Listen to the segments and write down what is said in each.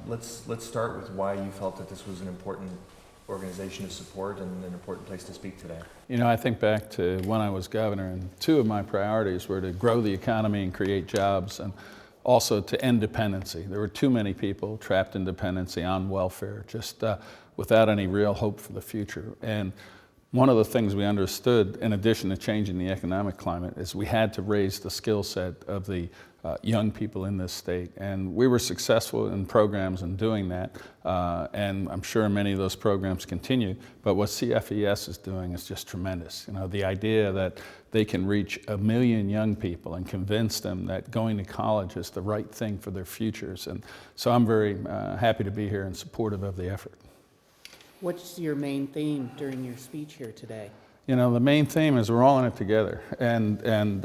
Let's start with why you felt that this was an important organization to support and an important place to speak today. You know, I think back to when I was governor, and two of my priorities were to grow the economy and create jobs, and also to end dependency. There were too many people trapped in dependency on welfare, just without any real hope for the future. And one of the things we understood, in addition to changing the economic climate, is we had to raise the skill set of the young people in this state. And we were successful in programs in doing that. And I'm sure many of those programs continue. But what CFES is doing is just tremendous. You know, the idea that they can reach 1 million young people and convince them that going to college is the right thing for their futures. And so I'm very happy to be here and supportive of the effort. What's your main theme during your speech here today? You know, the main theme is we're all in it together, and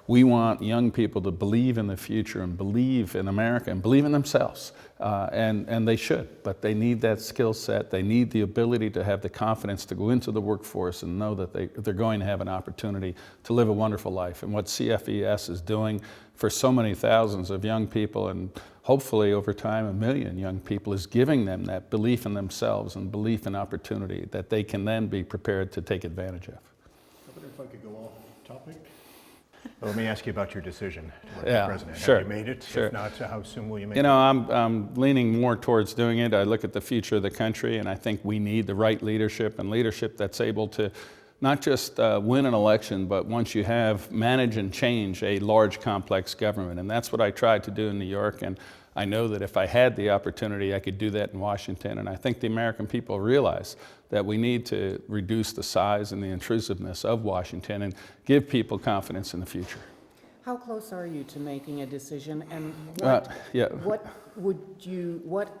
we want young people to believe in the future and believe in America and believe in themselves, and they should, but they need that skill set. They need the ability to have the confidence to go into the workforce and know that they're going to have an opportunity to live a wonderful life. And what CFES is doing for so many thousands of young people, and hopefully over time 1 million young people, is giving them that belief in themselves and belief in opportunity that they can then be prepared to take advantage of. I wonder if I could go off topic. Well, let me ask you about your decision to run Yeah, for president. sure, Have you made it? sure. If not, how soon will you make it? You know, I'm leaning more towards doing it. I look at the future of the country, and I think we need the right leadership, and leadership that's able to not just win an election, but once you have, manage and change a large, complex government. And that's what I tried to do in New York, and I know that if I had the opportunity, I could do that in Washington. And I think the American people realize that we need to reduce the size and the intrusiveness of Washington and give people confidence in the future. How close are you to making a decision, and what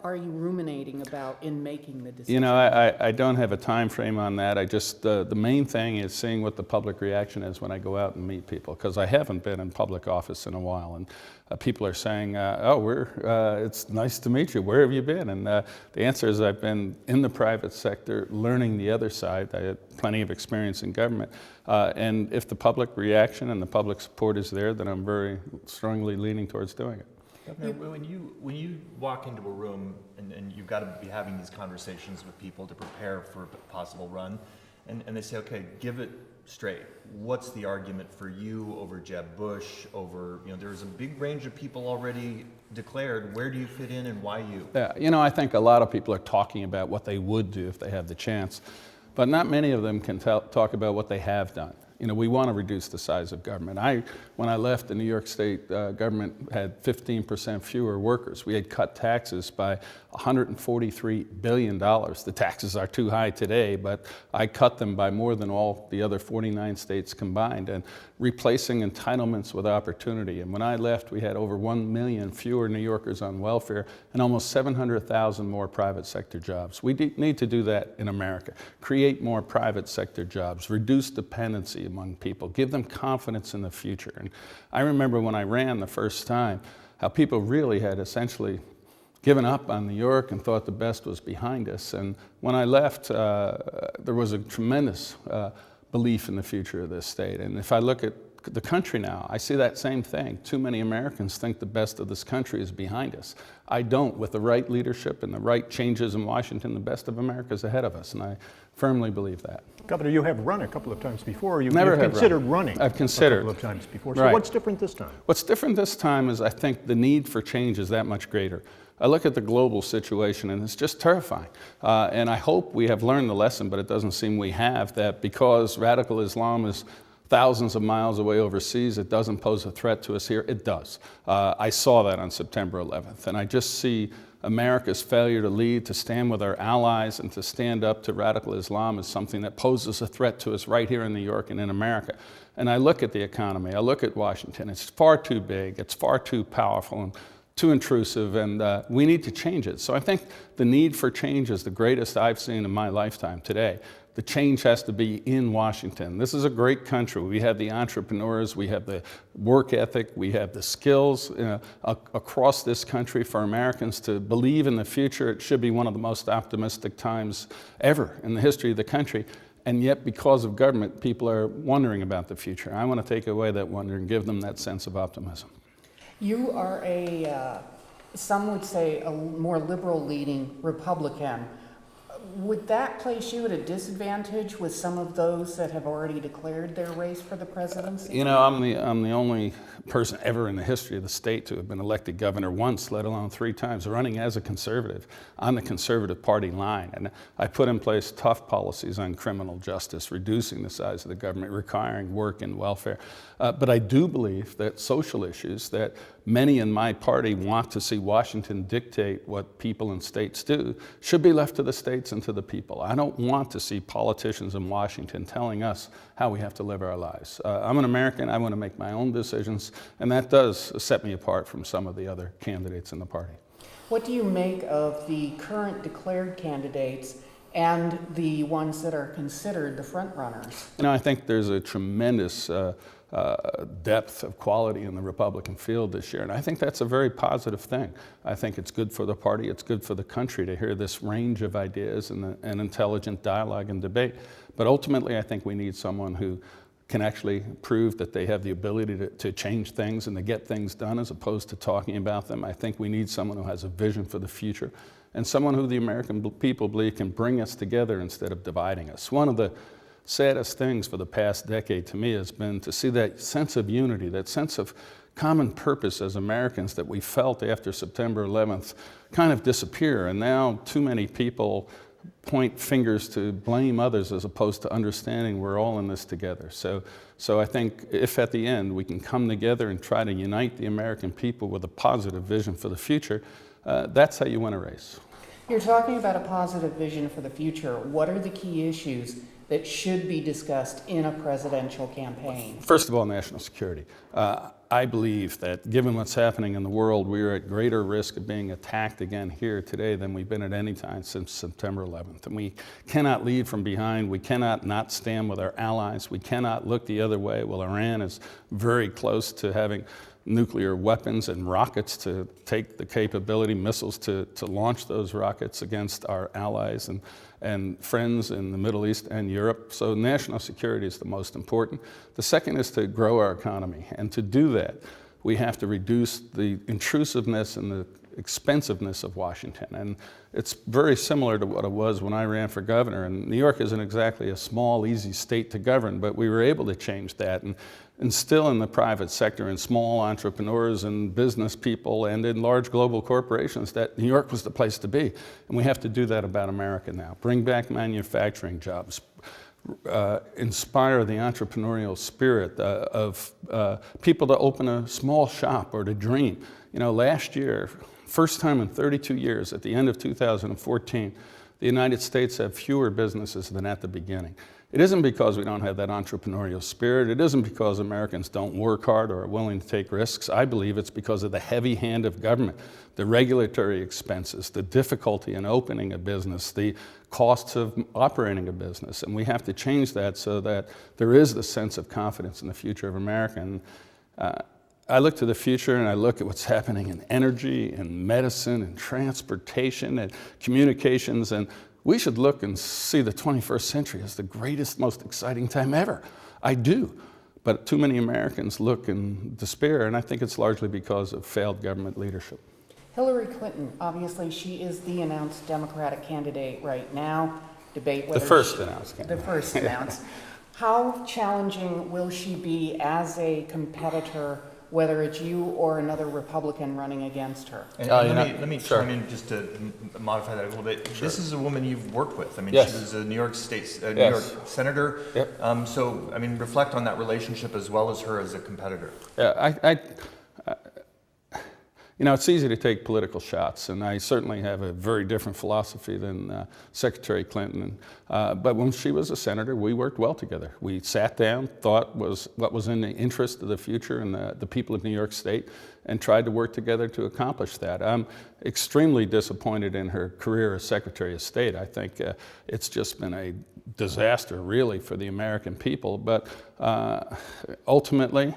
are you ruminating about in making the decision? You know, I don't have a time frame on that. I just, the main thing is seeing what the public reaction is when I go out and meet people, because I haven't been in public office in a while, and people are saying, it's nice to meet you. Where have you been? And the answer is I've been in the private sector learning the other side. I had plenty of experience in government. And if the public reaction and the public support is there, then I'm very strongly leaning towards doing it. Governor, when you walk into a room and you've got to be having these conversations with people to prepare for a possible run, and they say, okay, give it straight. What's the argument for you over Jeb Bush, over, you know, there's a big range of people already declared. Where do you fit in and why you? Yeah, you know, I think a lot of people are talking about what they would do if they had the chance, but not many of them can talk about what they have done. You know, we want to reduce the size of government. When I left, the New York State government had 15% fewer workers. We had cut taxes by $143 billion. The taxes are too high today, but I cut them by more than all the other 49 states combined, and replacing entitlements with opportunity. And when I left, we had over 1 million fewer New Yorkers on welfare and almost 700,000 more private sector jobs. We need to do that in America. Create more private sector jobs, reduce dependency among people, give them confidence in the future. And I remember when I ran the first time, how people really had essentially given up on New York and thought the best was behind us. And when I left, there was a tremendous belief in the future of this state. And if I look at the country now, I see that same thing. Too many Americans think the best of this country is behind us. I don't. With the right leadership and the right changes in Washington, the best of America is ahead of us, and I firmly believe that. Governor, you have run a couple of times before. You've Never considered running I've considered. a couple of times before. So Right. what's different this time? What's different this time is I think the need for change is that much greater. I look at the global situation and it's just terrifying. And I hope we have learned the lesson, but it doesn't seem we have, that because radical Islam is thousands of miles away overseas, it doesn't pose a threat to us here. It does. I saw that on September 11th, and I just see America's failure to lead, to stand with our allies, and to stand up to radical Islam as something that poses a threat to us right here in New York and in America. And I look at the economy, I look at Washington. It's far too big, it's far too powerful, and too intrusive, and we need to change it. So I think the need for change is the greatest I've seen in my lifetime today. The change has to be in Washington. This is a great country. We have the entrepreneurs, we have the work ethic, we have the skills across this country for Americans to believe in the future. It should be one of the most optimistic times ever in the history of the country. And yet, because of government, people are wondering about the future. I want to take away that wonder and give them that sense of optimism. You are a some would say a more liberal-leaning Republican. Would that place you at a disadvantage with some of those that have already declared their race for the presidency? You know, I'm the only person ever in the history of the state to have been elected governor once, let alone 3 times, running as a conservative on the conservative party line. And I put in place tough policies on criminal justice, reducing the size of the government, requiring work and welfare. But I do believe that social issues that many in my party want to see Washington dictate what people in states do should be left to the states and to the people. I don't want to see politicians in Washington telling us how we have to live our lives. I'm an American, I want to make my own decisions, and that does set me apart from some of the other candidates in the party. What do you make of the current declared candidates and the ones that are considered the front runners? You know, I think there's a tremendous depth of quality in the Republican field this year, and I think that's a very positive thing. I think it's good for the party, it's good for the country to hear this range of ideas and intelligent dialogue and debate. But ultimately, I think we need someone who can actually prove that they have the ability to change things and to get things done as opposed to talking about them. I think we need someone who has a vision for the future and someone who the American people believe can bring us together instead of dividing us. One of the saddest things for the past decade to me has been to see that sense of unity, that sense of common purpose as Americans that we felt after September 11th kind of disappear. And now too many people point fingers to blame others as opposed to understanding we're all in this together. So I think if at the end we can come together and try to unite the American people with a positive vision for the future, that's how you win a race. You're talking about a positive vision for the future. What are the key issues that should be discussed in a presidential campaign? First of all, national security. I believe that given what's happening in the world, we are at greater risk of being attacked again here today than we've been at any time since September 11th. And we cannot lead from behind. We cannot not stand with our allies. We cannot look the other way. Well, Iran is very close to having nuclear weapons and rockets to take the capability, missiles to launch those rockets against our allies and friends in the Middle East and Europe. So national security is the most important. The second is to grow our economy. And to do that, we have to reduce the intrusiveness and the expensiveness of Washington. And it's very similar to what it was when I ran for governor. And New York isn't exactly a small, easy state to govern, but we were able to change that and instill in the private sector and small entrepreneurs and business people and in large global corporations that New York was the place to be. And we have to do that about America now. Bring back manufacturing jobs. Inspire the entrepreneurial spirit of people to open a small shop or to dream. You know, last year, first time in 32 years, at the end of 2014, the United States have fewer businesses than at the beginning. It isn't because we don't have that entrepreneurial spirit. It isn't because Americans don't work hard or are willing to take risks. I believe it's because of the heavy hand of government, the regulatory expenses, the difficulty in opening a business, the costs of operating a business. And we have to change that so that there is the sense of confidence in the future of America. And I look to the future and I look at what's happening in energy and medicine and transportation and communications, and we should look and see the 21st century as the greatest, most exciting time ever. I do. But too many Americans look in despair, and I think it's largely because of failed government leadership. Hillary Clinton, obviously she is the announced Democratic candidate right now. Debate whether The first announced candidate. The first announced. How challenging will she be as a competitor, whether it's you or another Republican running against her? And let me sure. chime in just to modify that a little bit. Sure. This is a woman you've worked with. I mean, Yes. she was a New York State, New Yes. York senator. Yep. So, I mean, reflect on that relationship as well as her as a competitor. Yeah, you know, it's easy to take political shots, and I certainly have a very different philosophy than Secretary Clinton. But when she was a senator, we worked well together. We sat down, thought what was in the interest of the future and the people of New York State, and tried to work together to accomplish that. I'm extremely disappointed in her career as Secretary of State. I think it's just been a disaster, really, for the American people. But ultimately,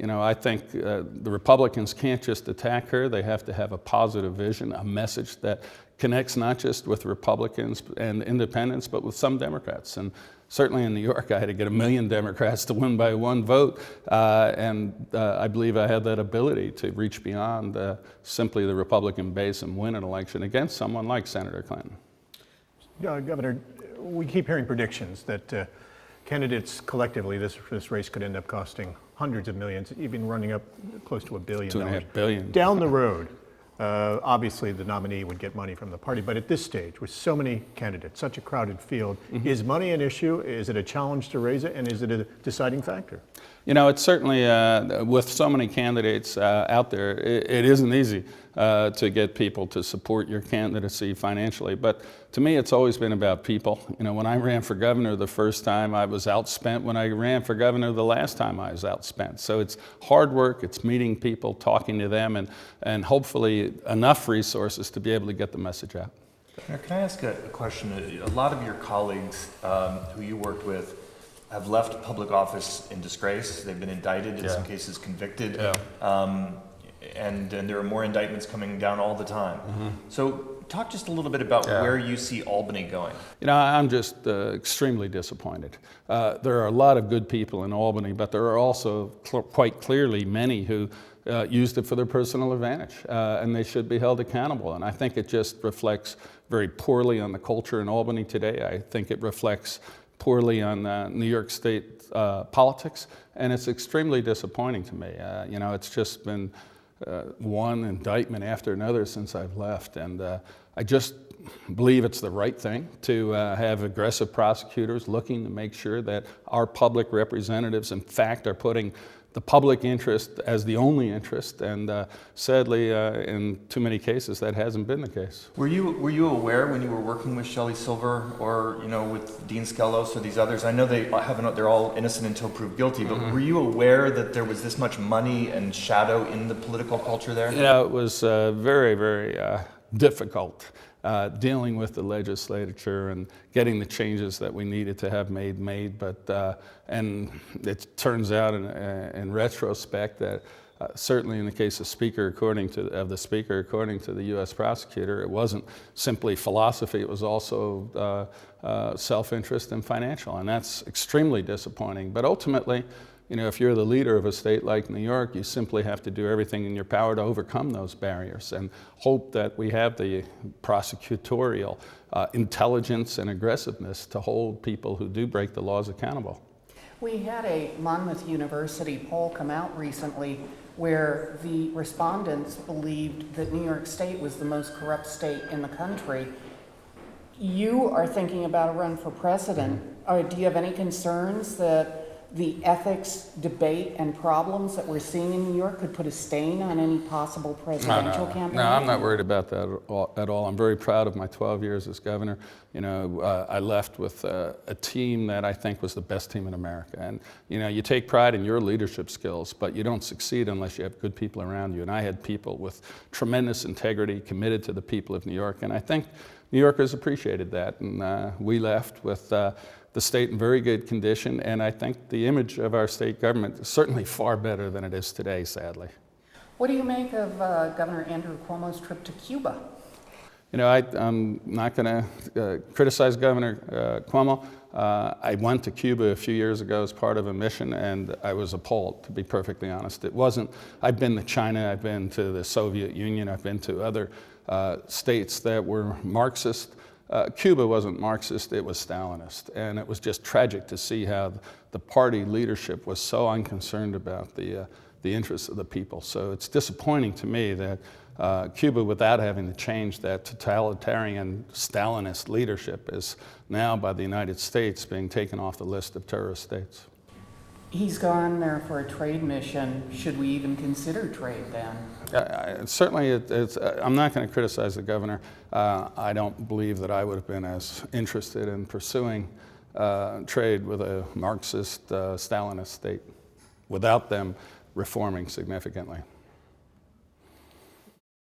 I think the Republicans can't just attack her. They have to have a positive vision, a message that connects not just with Republicans and independents, but with some Democrats. And certainly in New York, I had to get 1 million Democrats to win by 1 vote. I believe I had that ability to reach beyond simply the Republican base and win an election against someone like Senator Clinton. Governor, we keep hearing predictions that candidates collectively, this race could end up costing hundreds of millions, even running up close to $1 billion. $2.5 billion. Down the road, obviously the nominee would get money from the party, but at this stage, with so many candidates, such a crowded field, is money an issue? Is it a challenge to raise it, and is it a deciding factor? It's certainly, with so many candidates out there, it isn't easy to get people to support your candidacy financially. But to me, it's always been about people. When I ran for governor the first time, I was outspent. When I ran for governor the last time, I was outspent. So it's hard work, it's meeting people, talking to them, and hopefully enough resources to be able to get the message out. Now, can I ask a question? A lot of your colleagues who you worked with have left public office in disgrace. They've been indicted, in some cases convicted. And there are more indictments coming down all the time. So talk just a little bit about where you see Albany going. I'm just extremely disappointed. There are a lot of good people in Albany, but there are also quite clearly many who used it for their personal advantage, and they should be held accountable. And I think it just reflects very poorly on the culture in Albany today. I think it reflects poorly on New York State politics, and it's extremely disappointing to me. It's just been one indictment after another since I've left, and I just believe it's the right thing to have aggressive prosecutors looking to make sure that our public representatives, in fact, are putting the public interest as the only interest, and sadly, in too many cases, that hasn't been the case. Were you aware when you were working with Shelley Silver or with Dean Skelos or these others? I know they're all innocent until proved guilty, but were you aware that there was this much money and shadow in the political culture there? It was very, very difficult. Dealing with the legislature and getting the changes that we needed to have made, but and it turns out in retrospect that certainly in the case of the Speaker, according to the U.S. prosecutor, it wasn't simply philosophy; it was also self-interest and financial, and that's extremely disappointing. But ultimately, if you're the leader of a state like New York, you simply have to do everything in your power to overcome those barriers and hope that we have the prosecutorial intelligence and aggressiveness to hold people who do break the laws accountable. We had a Monmouth University poll come out recently where the respondents believed that New York State was the most corrupt state in the country. You are thinking about a run for president. Do you have any concerns that the ethics debate and problems that we're seeing in New York could put a stain on any possible presidential campaign? No, I'm not worried about that at all. I'm very proud of my 12 years as governor. I left with a team that I think was the best team in America. And, you take pride in your leadership skills, but you don't succeed unless you have good people around you. And I had people with tremendous integrity, committed to the people of New York. And I think New Yorkers appreciated that. And we left with the state in very good condition, and I think the image of our state government is certainly far better than it is today, sadly. What do you make of Governor Andrew Cuomo's trip to Cuba? I'm not going to criticize Governor Cuomo. I went to Cuba a few years ago as part of a mission, and I was appalled, to be perfectly honest. I've been to China, I've been to the Soviet Union, I've been to other states that were Marxist. Cuba wasn't Marxist, it was Stalinist, and it was just tragic to see how the party leadership was so unconcerned about the interests of the people. So it's disappointing to me that Cuba, without having to change that totalitarian Stalinist leadership, is now by the United States being taken off the list of terrorist states. He's gone there for a trade mission. Should we even consider trade then? Certainly, I'm not going to criticize the governor. I don't believe that I would have been as interested in pursuing trade with a Marxist, Stalinist state without them reforming significantly.